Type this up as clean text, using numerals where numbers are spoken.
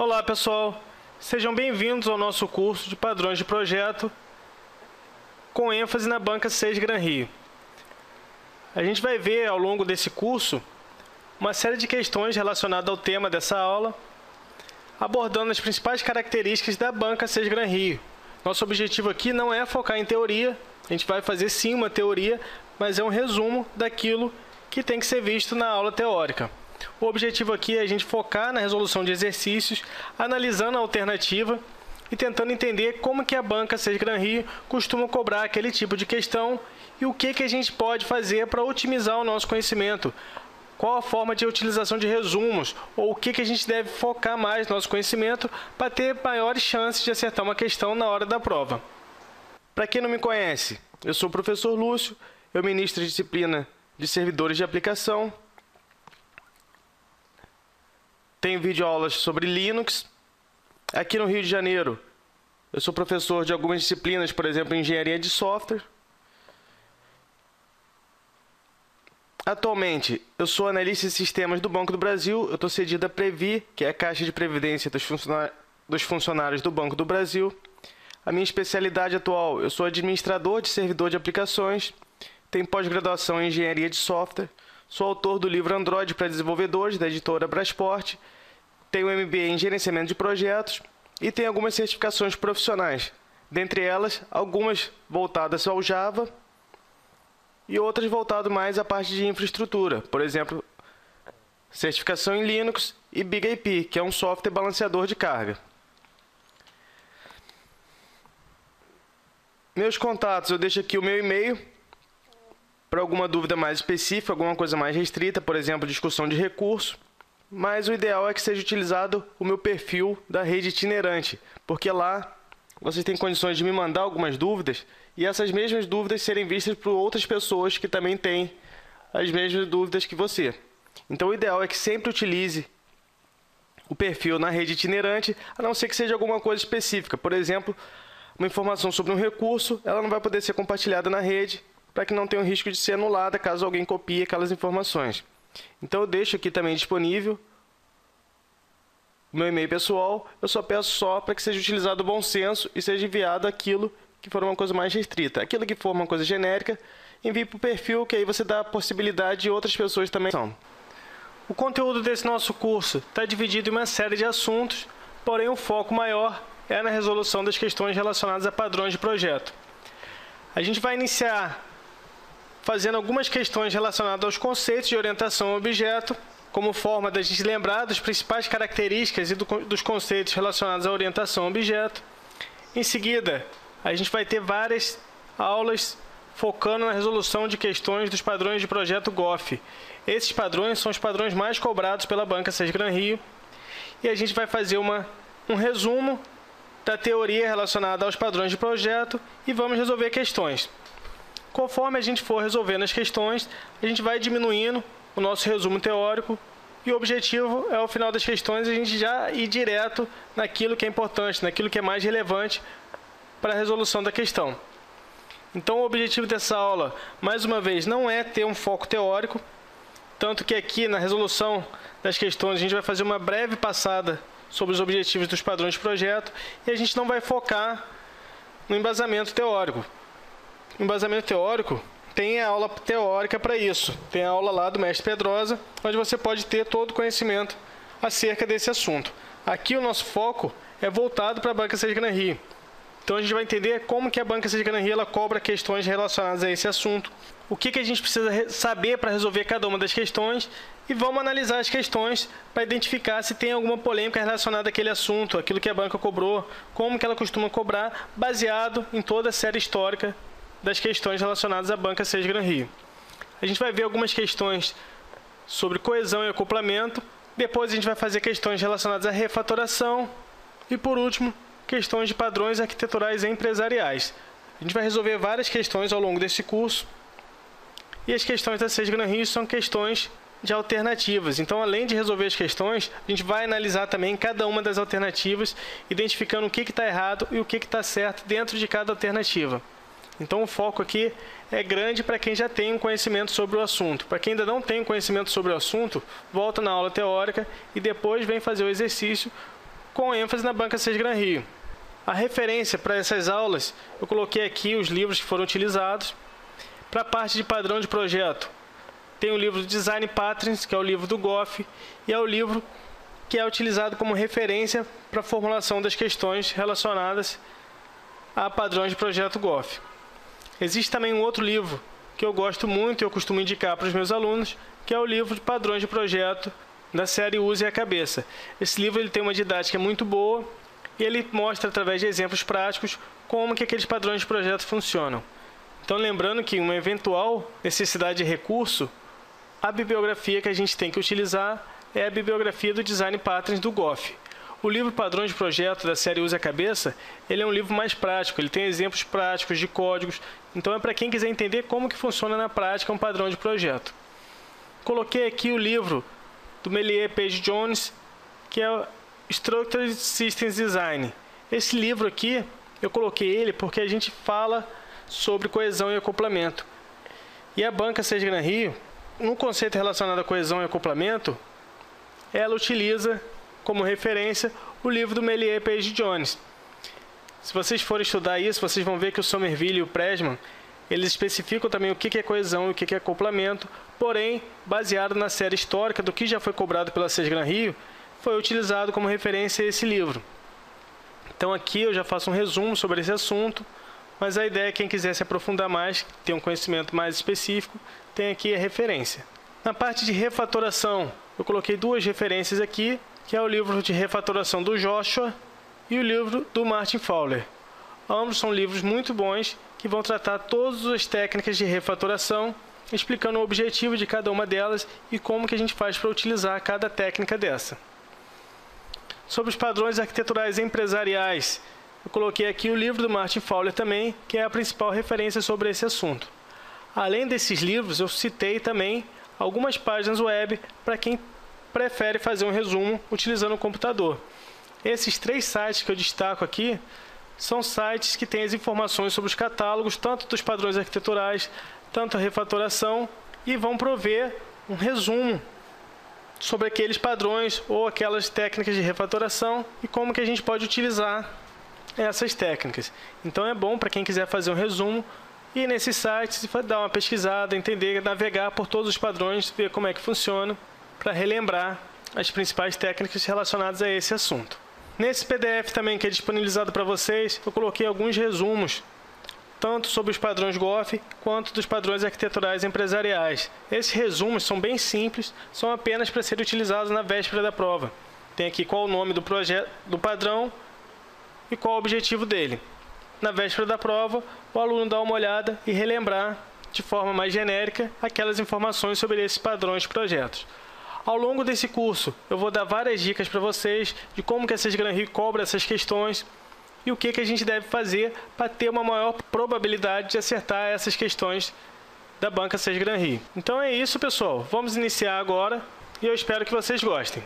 Olá pessoal, sejam bem-vindos ao nosso curso de padrões de projeto com ênfase na banca 6 Gran Rio. A gente vai ver ao longo desse curso uma série de questões relacionadas ao tema dessa aula, abordando as principais características da banca 6 Gran Rio. Nosso objetivo aqui não é focar em teoria, a gente vai fazer sim uma teoria, mas é um resumo daquilo que tem que ser visto na aula teórica. O objetivo aqui é a gente focar na resolução de exercícios, analisando a alternativa e tentando entender como que a banca 6 Gran Rio costuma cobrar aquele tipo de questão e o que a gente pode fazer para otimizar o nosso conhecimento. Qual a forma de utilização de resumos ou o que a gente deve focar mais no nosso conhecimento para ter maiores chances de acertar uma questão na hora da prova. Para quem não me conhece, eu sou o professor Lúcio, eu ministro a disciplina de servidores de aplicação. Tenho videoaulas sobre Linux. Aqui no Rio de Janeiro, eu sou professor de algumas disciplinas, por exemplo, engenharia de software. Atualmente, eu sou analista de sistemas do Banco do Brasil. Eu estou cedido à Previ, que é a Caixa de Previdência dos funcionários do Banco do Brasil. A minha especialidade atual, eu sou administrador de servidor de aplicações. Tenho pós-graduação em engenharia de software. Sou autor do livro Android para desenvolvedores, da editora Brasport. Tenho MBA em gerenciamento de projetos e tenho algumas certificações profissionais. Dentre elas, algumas voltadas ao Java e outras voltadas mais à parte de infraestrutura. Por exemplo, certificação em Linux e BigAP, que é um software balanceador de carga. Meus contatos, eu deixo aqui o meu e-mail. Para alguma dúvida mais específica, alguma coisa mais restrita, por exemplo, discussão de recurso. Mas o ideal é que seja utilizado o meu perfil da rede itinerante, porque lá vocês têm condições de me mandar algumas dúvidas e essas mesmas dúvidas serem vistas por outras pessoas que também têm as mesmas dúvidas que você. Então o ideal é que sempre utilize o perfil na rede itinerante, a não ser que seja alguma coisa específica. Por exemplo, uma informação sobre um recurso, ela não vai poder ser compartilhada na rede, para que não tenha o risco de ser anulada caso alguém copie aquelas informações. Então eu deixo aqui também disponível o meu e-mail pessoal. Eu só peço para que seja utilizado o bom senso e seja enviado aquilo que for uma coisa mais restrita. Aquilo que for uma coisa genérica, envie para o perfil, que aí você dá a possibilidade de outras pessoas também. O conteúdo desse nosso curso está dividido em uma série de assuntos, porém o foco maior é na resolução das questões relacionadas a padrões de projeto. A gente vai iniciar fazendo algumas questões relacionadas aos conceitos de orientação ao objeto, como forma da gente lembrar das principais características e dos conceitos relacionados à orientação ao objeto. Em seguida, a gente vai ter várias aulas focando na resolução de questões dos padrões de projeto GOF. Esses padrões são os padrões mais cobrados pela banca 6 Gran Rio. E a gente vai fazer um resumo da teoria relacionada aos padrões de projeto e vamos resolver questões. Conforme a gente for resolvendo as questões, a gente vai diminuindo o nosso resumo teórico e o objetivo é, ao final das questões, a gente já ir direto naquilo que é importante, naquilo que é mais relevante para a resolução da questão. Então, o objetivo dessa aula, mais uma vez, não é ter um foco teórico, tanto que aqui na resolução das questões a gente vai fazer uma breve passada sobre os objetivos dos padrões de projeto e a gente não vai focar no embasamento teórico. Embasamento teórico tem a aula teórica para isso. Tem a aula lá do mestre Pedrosa, onde você pode ter todo o conhecimento acerca desse assunto. Aqui o nosso foco é voltado para a banca 6 Gran Rio. Então a gente vai entender como que a banca 6 Gran Rio ela cobra questões relacionadas a esse assunto. O que a gente precisa saber para resolver cada uma das questões e vamos analisar as questões para identificar se tem alguma polêmica relacionada àquele assunto, aquilo que a banca cobrou, como que ela costuma cobrar, baseado em toda a série histórica das questões relacionadas à banca 6 Gran Rio. A gente vai ver algumas questões sobre coesão e acoplamento, depois a gente vai fazer questões relacionadas à refatoração e, por último, questões de padrões arquiteturais e empresariais. A gente vai resolver várias questões ao longo desse curso e as questões da 6 Gran Rio são questões de alternativas. Então, além de resolver as questões, a gente vai analisar também cada uma das alternativas, identificando o que está errado e o que está certo dentro de cada alternativa. Então o foco aqui é grande para quem já tem um conhecimento sobre o assunto. Para quem ainda não tem um conhecimento sobre o assunto, volta na aula teórica e depois vem fazer o exercício com ênfase na Banca 6 Gran Rio. A referência para essas aulas, eu coloquei aqui os livros que foram utilizados. Para a parte de padrão de projeto, tem o livro Design Patterns, que é o livro do Goff, e é o livro que é utilizado como referência para a formulação das questões relacionadas a padrões de projeto Goff. Existe também um outro livro que eu gosto muito e eu costumo indicar para os meus alunos, que é o livro de padrões de projeto da série Use a Cabeça. Esse livro ele tem uma didática muito boa e ele mostra através de exemplos práticos como que aqueles padrões de projeto funcionam. Então, lembrando que uma eventual necessidade de recurso, a bibliografia que a gente tem que utilizar é a bibliografia do Design Patterns do Goff. O livro Padrões de Projeto da série Use a Cabeça, ele é um livro mais prático, ele tem exemplos práticos de códigos, então é para quem quiser entender como que funciona na prática um padrão de projeto. Coloquei aqui o livro do Melier Page Jones, que é o Structured Systems Design. Esse livro aqui, eu coloquei ele porque a gente fala sobre coesão e acoplamento. E a Banca 6 Gran Rio, no conceito relacionado a coesão e acoplamento, ela utiliza como referência o livro do Melier Page Jones. Se vocês forem estudar isso, vocês vão ver que o Somerville e o Pressman, eles especificam também o que é coesão e o que é acoplamento, porém, baseado na série histórica do que já foi cobrado pela 6 Gran Rio, foi utilizado como referência esse livro. Então aqui eu já faço um resumo sobre esse assunto, mas a ideia é quem quiser se aprofundar mais, ter um conhecimento mais específico, tem aqui a referência. Na parte de refatoração, eu coloquei duas referências aqui, que é o livro de refatoração do Joshua e o livro do Martin Fowler. Ambos são livros muito bons que vão tratar todas as técnicas de refatoração, explicando o objetivo de cada uma delas e como que a gente faz para utilizar cada técnica dessa. Sobre os padrões arquiteturais empresariais, eu coloquei aqui o livro do Martin Fowler também, que é a principal referência sobre esse assunto. Além desses livros, eu citei também algumas páginas web para quem prefere fazer um resumo utilizando o computador. Esses 3 sites que eu destaco aqui são sites que têm as informações sobre os catálogos, tanto dos padrões arquiteturais, tanto a refatoração, e vão prover um resumo sobre aqueles padrões ou aquelas técnicas de refatoração e como que a gente pode utilizar essas técnicas. Então é bom para quem quiser fazer um resumo ir nesses sites e dar uma pesquisada, entender, navegar por todos os padrões, ver como é que funciona, para relembrar as principais técnicas relacionadas a esse assunto. Nesse PDF também que é disponibilizado para vocês, eu coloquei alguns resumos, tanto sobre os padrões Goff, quanto dos padrões arquiteturais empresariais. Esses resumos são bem simples, são apenas para serem utilizados na véspera da prova. Tem aqui qual o nome do projeto, do padrão e qual o objetivo dele. Na véspera da prova, o aluno dá uma olhada e relembrar, de forma mais genérica, aquelas informações sobre esses padrões de projetos. Ao longo desse curso, eu vou dar várias dicas para vocês de como que a 6 Gran Rio cobra essas questões e o que a gente deve fazer para ter uma maior probabilidade de acertar essas questões da Banca 6 Gran Rio. Então é isso, pessoal. Vamos iniciar agora e eu espero que vocês gostem.